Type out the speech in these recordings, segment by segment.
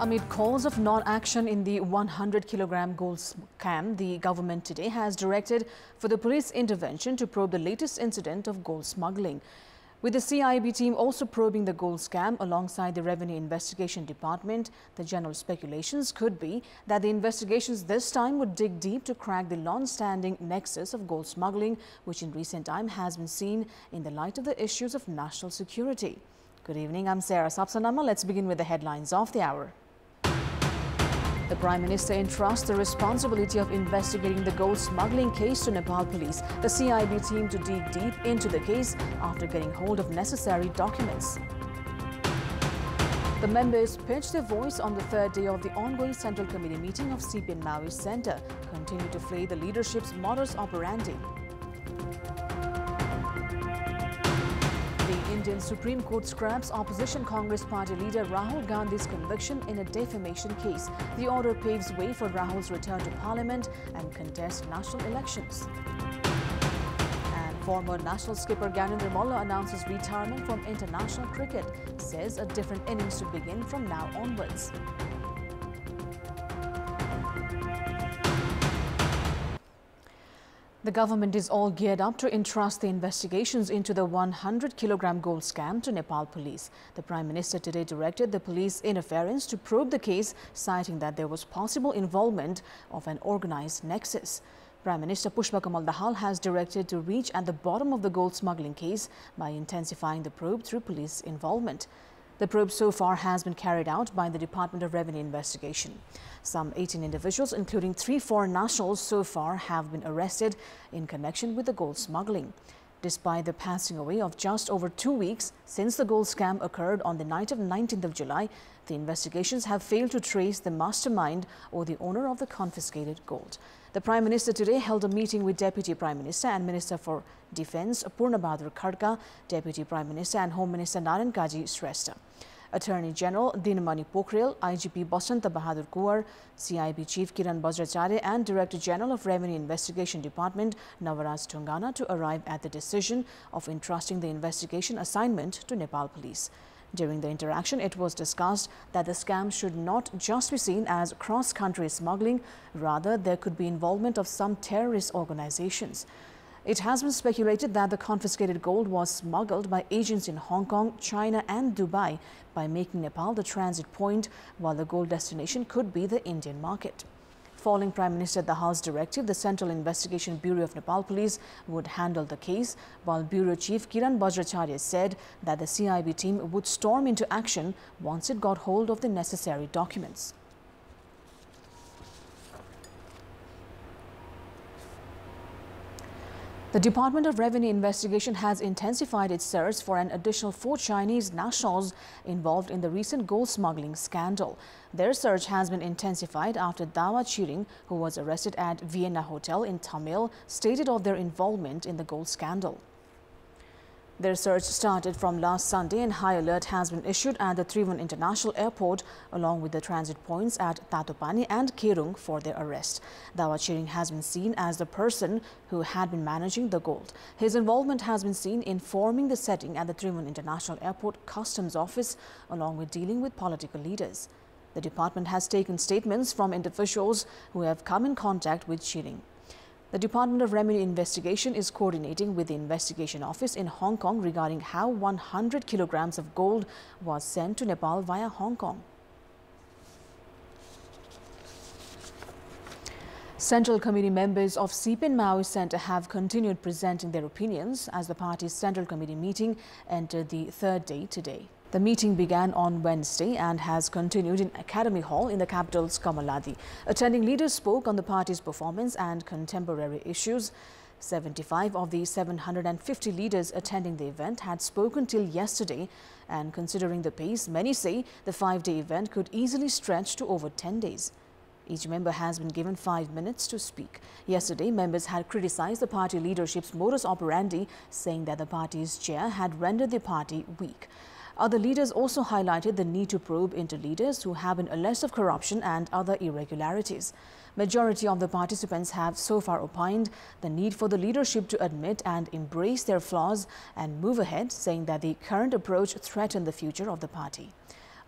Amid calls of non-action in the 100-kilogram gold scam, the government today has directed for the police intervention to probe the latest incident of gold smuggling. With the CIB team also probing the gold scam alongside the Revenue Investigation Department, the general speculations could be that the investigations this time would dig deep to crack the long-standing nexus of gold smuggling, which in recent time has been seen in the light of the issues of national security. Good evening, I'm Sarah Sapsanamma. Let's begin with the headlines of the hour. The Prime Minister entrusts the responsibility of investigating the gold smuggling case to Nepal police, the CIB team to dig deep into the case after getting hold of necessary documents. The members pitched their voice on the third day of the ongoing Central Committee meeting of CPN Maoist Centre, continue to flay the leadership's modus operandi. The Indian Supreme Court scraps opposition Congress party leader Rahul Gandhi's conviction in a defamation case. The order paves way for Rahul's return to Parliament and contest national elections. And former national skipper Ganendra Molla announces retirement from international cricket, says a different innings to begin from now onwards. The government is all geared up to entrust the investigations into the 100-kilogram gold scam to Nepal police. The Prime Minister today directed the police interference to probe the case, citing that there was possible involvement of an organized nexus. Prime Minister Pushpa Kamal Dahal has directed to reach at the bottom of the gold smuggling case by intensifying the probe through police involvement. The probe so far has been carried out by the Department of Revenue Investigation. Some 18 individuals, including 3 foreign nationals, so far have been arrested in connection with the gold smuggling. Despite the passing away of just over 2 weeks since the gold scam occurred on the night of 19th of July, the investigations have failed to trace the mastermind or the owner of the confiscated gold. The Prime Minister today held a meeting with Deputy Prime Minister and Minister for Defence Purna Bahadur Khadka, Deputy Prime Minister and Home Minister Narayan Kaji Shrestha, Attorney General Dinamani Pokhriyal, IGP Basanta Bahadur Kuwar, CIB Chief Kiran Bajracharya and Director General of Revenue Investigation Department Navaraj Tungana to arrive at the decision of entrusting the investigation assignment to Nepal police. During the interaction, it was discussed that the scam should not just be seen as cross-country smuggling, rather there could be involvement of some terrorist organizations. It has been speculated that the confiscated gold was smuggled by agents in Hong Kong, China and Dubai by making Nepal the transit point, while the gold destination could be the Indian market. Following Prime Minister Dahal's directive, the Central Investigation Bureau of Nepal Police would handle the case, while Bureau Chief Kiran Bajracharya said that the CIB team would storm into action once it got hold of the necessary documents. The Department of Revenue Investigation has intensified its search for an additional 4 Chinese nationals involved in the recent gold smuggling scandal. Their search has been intensified after Dawa Chiring, who was arrested at Vienna Hotel in Tamil, stated of their involvement in the gold scandal. Their search started from last Sunday and high alert has been issued at the Trivandrum International Airport along with the transit points at Tatopani and Kerung for their arrest. Dawa Chiring has been seen as the person who had been managing the gold. His involvement has been seen in forming the setting at the Trivandrum International Airport Customs Office along with dealing with political leaders. The department has taken statements from individuals who have come in contact with Chiring. The Department of Revenue Investigation is coordinating with the Investigation Office in Hong Kong regarding how 100 kilograms of gold was sent to Nepal via Hong Kong. Central Committee members of CPN Maoist Centre have continued presenting their opinions as the party's Central Committee meeting entered the third day today. The meeting began on Wednesday and has continued in Academy Hall in the capital's Kamaladi. Attending leaders spoke on the party's performance and contemporary issues. 75 of the 750 leaders attending the event had spoken till yesterday, and considering the pace, many say the 5-day event could easily stretch to over 10 days. Each member has been given 5 minutes to speak. Yesterday, members had criticized the party leadership's modus operandi, saying that the party's chair had rendered the party weak. Other leaders also highlighted the need to probe into leaders who have been alleged of corruption and other irregularities. Majority of the participants have so far opined the need for the leadership to admit and embrace their flaws and move ahead, saying that the current approach threatened the future of the party.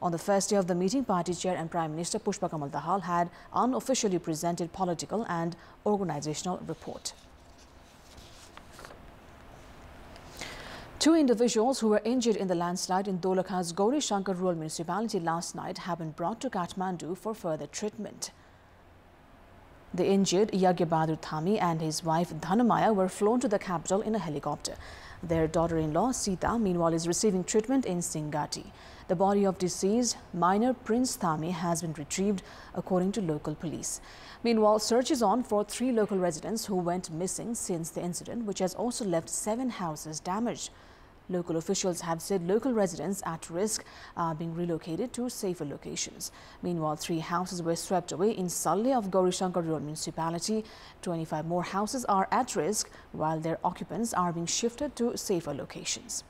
On the first day of the meeting, Party Chair and Prime Minister Pushpa Kamal Dahal had unofficially presented political and organizational report. Two individuals who were injured in the landslide in Dolakha's Gauri Shankar Rural Municipality last night have been brought to Kathmandu for further treatment. The injured Yagya Bahadur Thami and his wife Dhanamaya were flown to the capital in a helicopter. Their daughter-in-law Sita, meanwhile, is receiving treatment in Singati. The body of deceased minor Prince Thami has been retrieved, according to local police. Meanwhile, search is on for 3 local residents who went missing since the incident, which has also left 7 houses damaged. Local officials have said local residents at risk are being relocated to safer locations. Meanwhile, 3 houses were swept away in Salle of Gauri Shankar Rural Municipality. 25 more houses are at risk, while their occupants are being shifted to safer locations.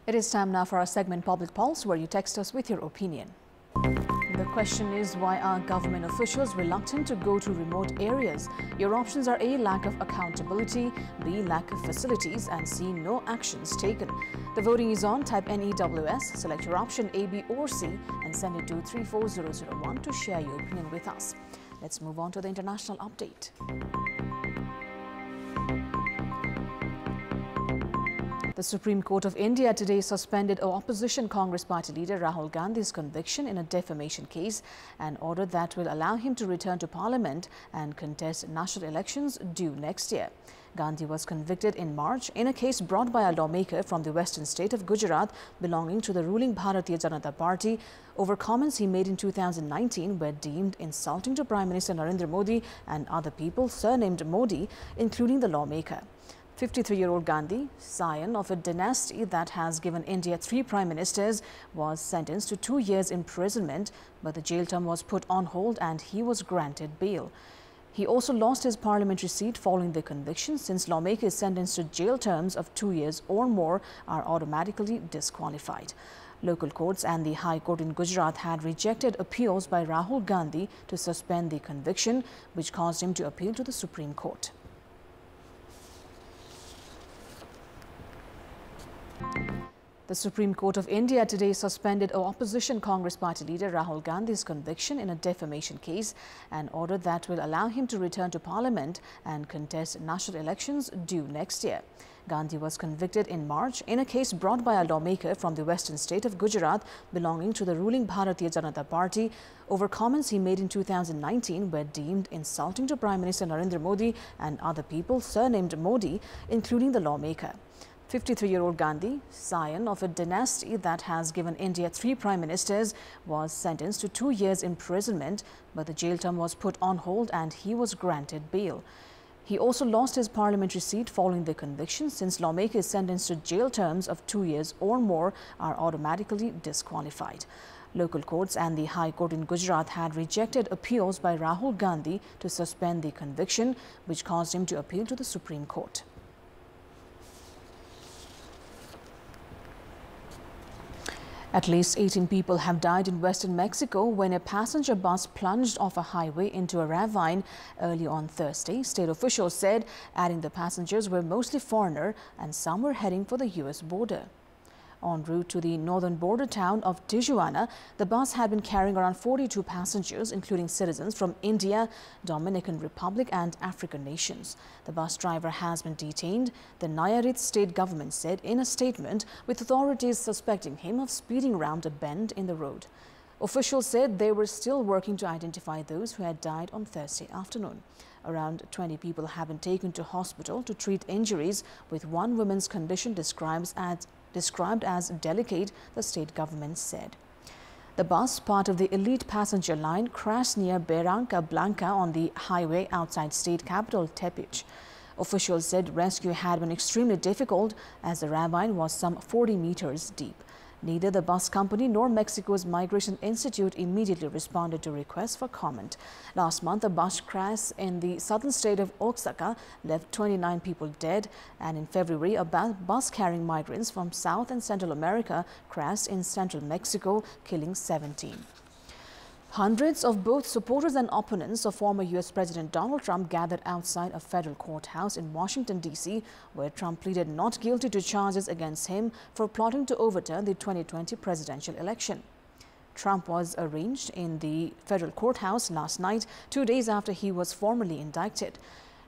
It is time now for our segment Public Pulse, where you text us with your opinion. The question is, why are government officials reluctant to go to remote areas? Your options are A, lack of accountability, B, lack of facilities, and C, no actions taken. The voting is on. Type NEWS, select your option A, B or C and send it to 34001 to share your opinion with us. Let's move on to the international update. The Supreme Court of India today suspended opposition Congress party leader Rahul Gandhi's conviction in a defamation case and ordered that will allow him to return to Parliament and contest national elections due next year. Gandhi was convicted in March in a case brought by a lawmaker from the western state of Gujarat belonging to the ruling Bharatiya Janata Party over comments he made in 2019 were deemed insulting to Prime Minister Narendra Modi and other people surnamed Modi, including the lawmaker. 53-year-old Gandhi, scion of a dynasty that has given India 3 prime ministers, was sentenced to 2 years imprisonment, but the jail term was put on hold and he was granted bail. He also lost his parliamentary seat following the conviction, since lawmakers sentenced to jail terms of 2 years or more are automatically disqualified. Local courts and the High Court in Gujarat had rejected appeals by Rahul Gandhi to suspend the conviction, which caused him to appeal to the Supreme Court. The Supreme Court of India today suspended opposition Congress party leader Rahul Gandhi's conviction in a defamation case and ordered that will allow him to return to Parliament and contest national elections due next year. Gandhi was convicted in March in a case brought by a lawmaker from the western state of Gujarat belonging to the ruling Bharatiya Janata Party over comments he made in 2019 were deemed insulting to Prime Minister Narendra Modi and other people surnamed Modi, including the lawmaker. 53-year-old Gandhi, scion of a dynasty that has given India 3 prime ministers, was sentenced to 2 years imprisonment, but the jail term was put on hold and he was granted bail. He also lost his parliamentary seat following the conviction, since lawmakers sentenced to jail terms of 2 years or more are automatically disqualified. Local courts and the High Court in Gujarat had rejected appeals by Rahul Gandhi to suspend the conviction, which caused him to appeal to the Supreme Court. At least 18 people have died in western Mexico when a passenger bus plunged off a highway into a ravine early on Thursday, state officials said, adding the passengers were mostly foreigner and some were heading for the U.S. border. En route to the northern border town of Tijuana, the bus had been carrying around 42 passengers, including citizens from India, Dominican Republic and African nations. The bus driver has been detained, the Nayarit state government said in a statement, with authorities suspecting him of speeding around a bend in the road. Officials said they were still working to identify those who had died on Thursday afternoon. Around 20 people have been taken to hospital to treat injuries, with one woman's condition described as delicate, the state government said. The bus, part of the elite passenger line, crashed near Barranca Blanca on the highway outside state capital Tepic. Officials said rescue had been extremely difficult as the ravine was some 40 meters deep. Neither the bus company nor Mexico's Migration Institute immediately responded to requests for comment. Last month, a bus crash in the southern state of Oaxaca left 29 people dead, and in February, a bus carrying migrants from South and Central America crashed in central Mexico, killing 17. Hundreds of both supporters and opponents of former U.S. President Donald Trump gathered outside a federal courthouse in Washington, D.C., where Trump pleaded not guilty to charges against him for plotting to overturn the 2020 presidential election. Trump was arraigned in the federal courthouse last night, 2 days after he was formally indicted.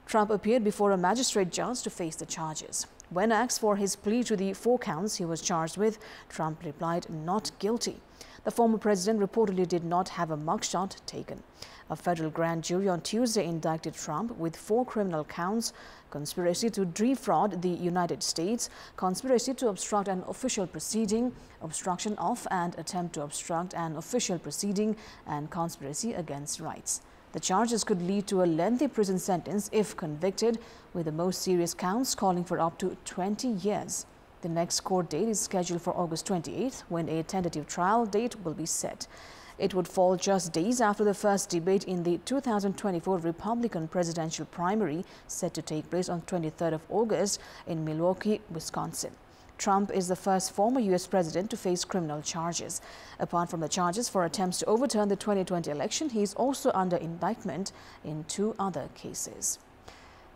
Trump appeared before a magistrate judge to face the charges. When asked for his plea to the 4 counts he was charged with, Trump replied not guilty. The former president reportedly did not have a mugshot taken. A federal grand jury on Tuesday indicted Trump with 4 criminal counts: conspiracy to defraud the United States, conspiracy to obstruct an official proceeding, obstruction of and attempt to obstruct an official proceeding, and conspiracy against rights. The charges could lead to a lengthy prison sentence if convicted, with the most serious counts calling for up to 20 years. The next court date is scheduled for August 28th, when a tentative trial date will be set. It would fall just days after the first debate in the 2024 Republican presidential primary, set to take place on 23rd of August in Milwaukee, Wisconsin. Trump is the first former U.S. president to face criminal charges. Apart from the charges for attempts to overturn the 2020 election, he is also under indictment in 2 other cases.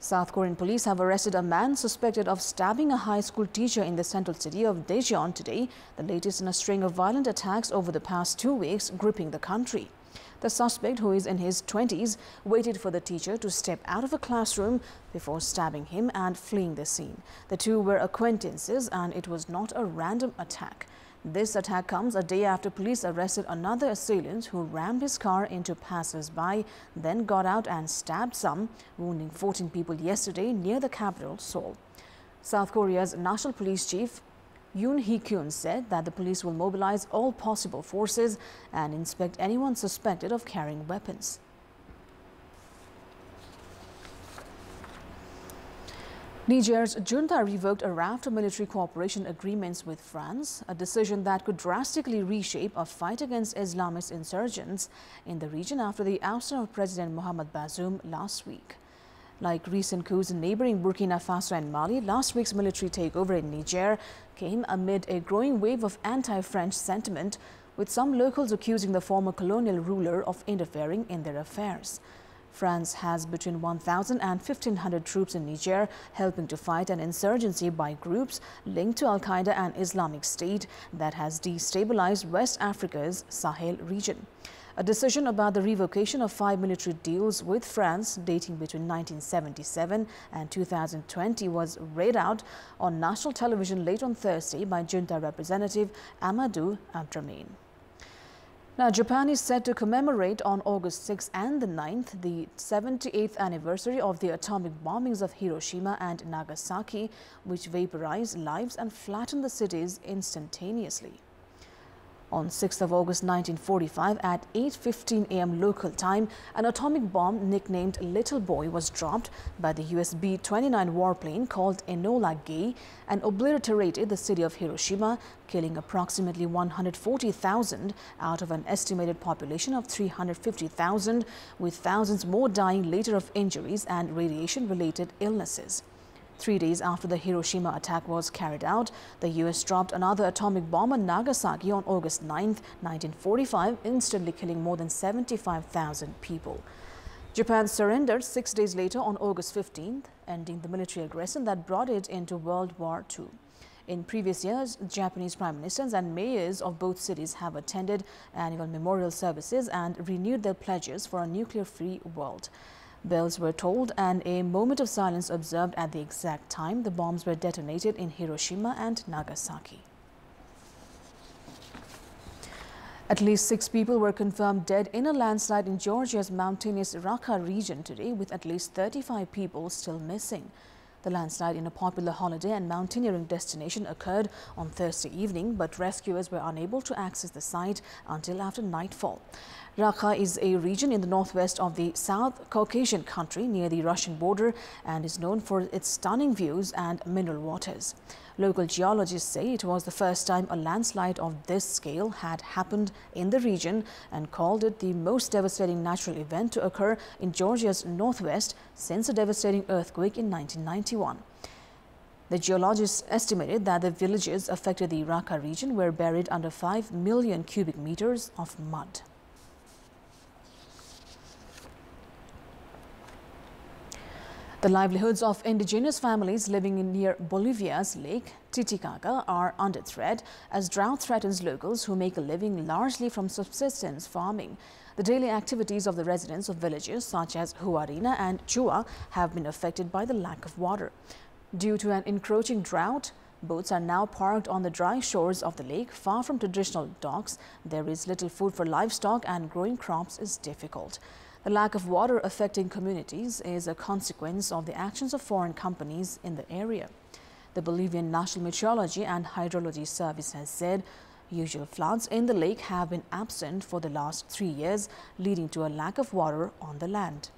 South Korean police have arrested a man suspected of stabbing a high school teacher in the central city of Daejeon today, the latest in a string of violent attacks over the past 2 weeks gripping the country. The suspect, who is in his 20s, waited for the teacher to step out of a classroom before stabbing him and fleeing the scene. The 2 were acquaintances, and it was not a random attack. This attack comes a day after police arrested another assailant who rammed his car into passers-by, then got out and stabbed some, wounding 14 people yesterday near the capital, Seoul. South Korea's National Police Chief Yoon Hee-kyun said that the police will mobilize all possible forces and inspect anyone suspected of carrying weapons. Niger's junta revoked a raft of military cooperation agreements with France, a decision that could drastically reshape a fight against Islamist insurgents in the region after the ouster of President Mohamed Bazoum last week. Like recent coups in neighboring Burkina Faso and Mali, last week's military takeover in Niger came amid a growing wave of anti-French sentiment, with some locals accusing the former colonial ruler of interfering in their affairs. France has between 1,000 and 1,500 troops in Niger, helping to fight an insurgency by groups linked to Al-Qaeda and Islamic State that has destabilized West Africa's Sahel region. A decision about the revocation of 5 military deals with France dating between 1977 and 2020 was read out on national television late on Thursday by junta representative Amadou Abdrahmane. Now, Japan is set to commemorate on August 6th and the 9th the 78th anniversary of the atomic bombings of Hiroshima and Nagasaki, which vaporized lives and flattened the cities instantaneously. On 6th of August 1945 at 8:15 a.m. local time, an atomic bomb nicknamed Little Boy was dropped by the US B-29 warplane called Enola Gay and obliterated the city of Hiroshima, killing approximately 140,000 out of an estimated population of 350,000, with thousands more dying later of injuries and radiation-related illnesses. 3 days after the Hiroshima attack was carried out, the U.S. dropped another atomic bomb on Nagasaki on August 9, 1945, instantly killing more than 75,000 people. Japan surrendered 6 days later on August 15th, ending the military aggression that brought it into World War II. In previous years, Japanese prime ministers and mayors of both cities have attended annual memorial services and renewed their pledges for a nuclear-free world. Bells were tolled and a moment of silence observed at the exact time the bombs were detonated in Hiroshima and Nagasaki. At least 6 people were confirmed dead in a landslide in Georgia's mountainous Raqqa region today, with at least 35 people still missing. The landslide in a popular holiday and mountaineering destination occurred on Thursday evening, but rescuers were unable to access the site until after nightfall. Raqqa is a region in the northwest of the South Caucasian country near the Russian border and is known for its stunning views and mineral waters. Local geologists say it was the first time a landslide of this scale had happened in the region and called it the most devastating natural event to occur in Georgia's northwest since a devastating earthquake in 1991. The geologists estimated that the villages affected the Raqqa region were buried under 5 million cubic meters of mud. The livelihoods of indigenous families living near Bolivia's Lake Titicaca are under threat as drought threatens locals who make a living largely from subsistence farming. The daily activities of the residents of villages such as Huarina and Chua have been affected by the lack of water. Due to an encroaching drought, boats are now parked on the dry shores of the lake, far from traditional docks. There is little food for livestock and growing crops is difficult. The lack of water affecting communities is a consequence of the actions of foreign companies in the area. The Bolivian National Meteorology and Hydrology Service has said usual floods in the lake have been absent for the last 3 years, leading to a lack of water on the land.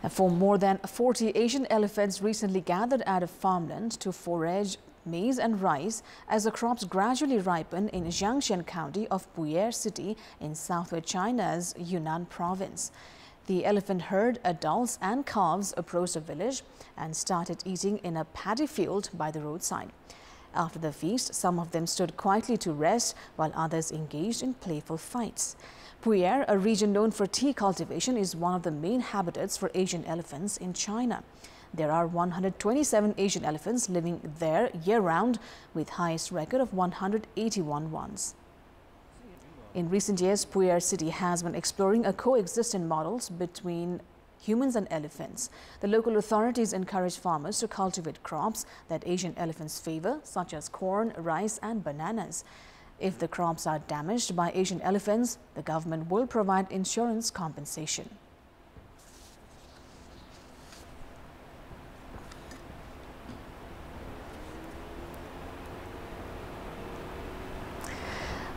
For more than 40 Asian elephants recently gathered at a farmland to forage maize and rice as the crops gradually ripen in Jiangxian County of Pu'er City in southwest China's Yunnan province. The elephant herd, adults and calves, approached the village and started eating in a paddy field by the roadside. After the feast, some of them stood quietly to rest while others engaged in playful fights. Pu'er, a region known for tea cultivation, is one of the main habitats for Asian elephants in China. There are 127 Asian elephants living there year-round, with highest record of 181 ones. In recent years, Pu'er City has been exploring a coexistence models between humans and elephants. The local authorities encourage farmers to cultivate crops that Asian elephants favor, such as corn, rice and bananas. If the crops are damaged by Asian elephants, the government will provide insurance compensation.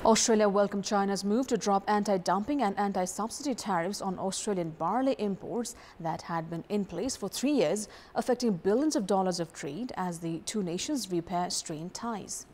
Australia welcomed China's move to drop anti-dumping and anti-subsidy tariffs on Australian barley imports that had been in place for 3 years, affecting billions of dollars of trade as the two nations repair strained ties.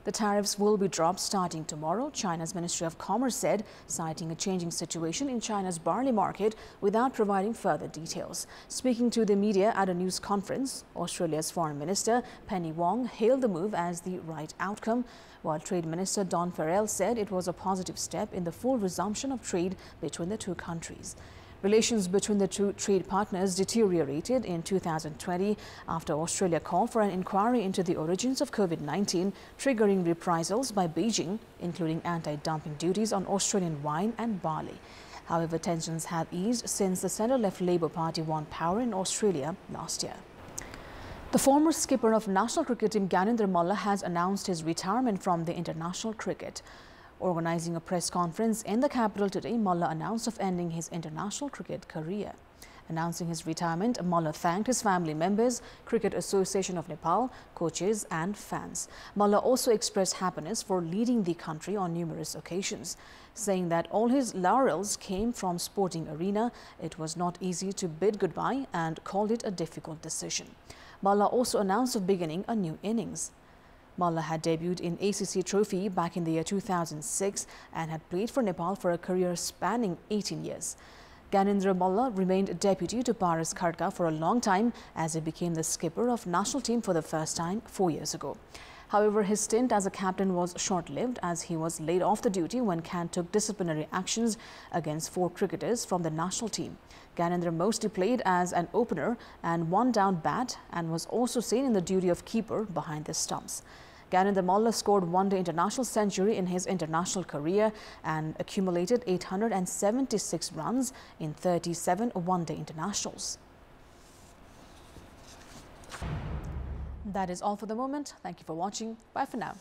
The tariffs will be dropped starting tomorrow, China's Ministry of Commerce said, citing a changing situation in China's barley market without providing further details. Speaking to the media at a news conference, Australia's Foreign Minister Penny Wong hailed the move as the right outcome, while Trade Minister Don Farrell said it was a positive step in the full resumption of trade between the two countries. Relations between the two trade partners deteriorated in 2020 after Australia called for an inquiry into the origins of COVID-19, triggering reprisals by Beijing, including anti-dumping duties on Australian wine and barley. However, tensions have eased since the centre-left Labour Party won power in Australia last year. The former skipper of national cricket team Gyanendra Malla has announced his retirement from the international cricket. Organizing a press conference in the capital today, Malla announced of ending his international cricket career. Announcing his retirement, Malla thanked his family members, Cricket Association of Nepal, coaches and fans. Malla also expressed happiness for leading the country on numerous occasions, saying that all his laurels came from sporting arena. It was not easy to bid goodbye and called it a difficult decision. Malla also announced of beginning a new innings. Malla had debuted in ACC Trophy back in the year 2006 and had played for Nepal for a career spanning 18 years. Gyanendra Malla remained deputy to Paras Khadka for a long time as he became the skipper of national team for the first time 4 years ago. However, his stint as a captain was short-lived as he was laid off the duty when Kant took disciplinary actions against 4 cricketers from the national team. Gyanendra mostly played as an opener and one-down bat and was also seen in the duty of keeper behind the stumps. Gyanendra Malla scored one-day international century in his international career and accumulated 876 runs in 37 one-day internationals. That is all for the moment. Thank you for watching. Bye for now.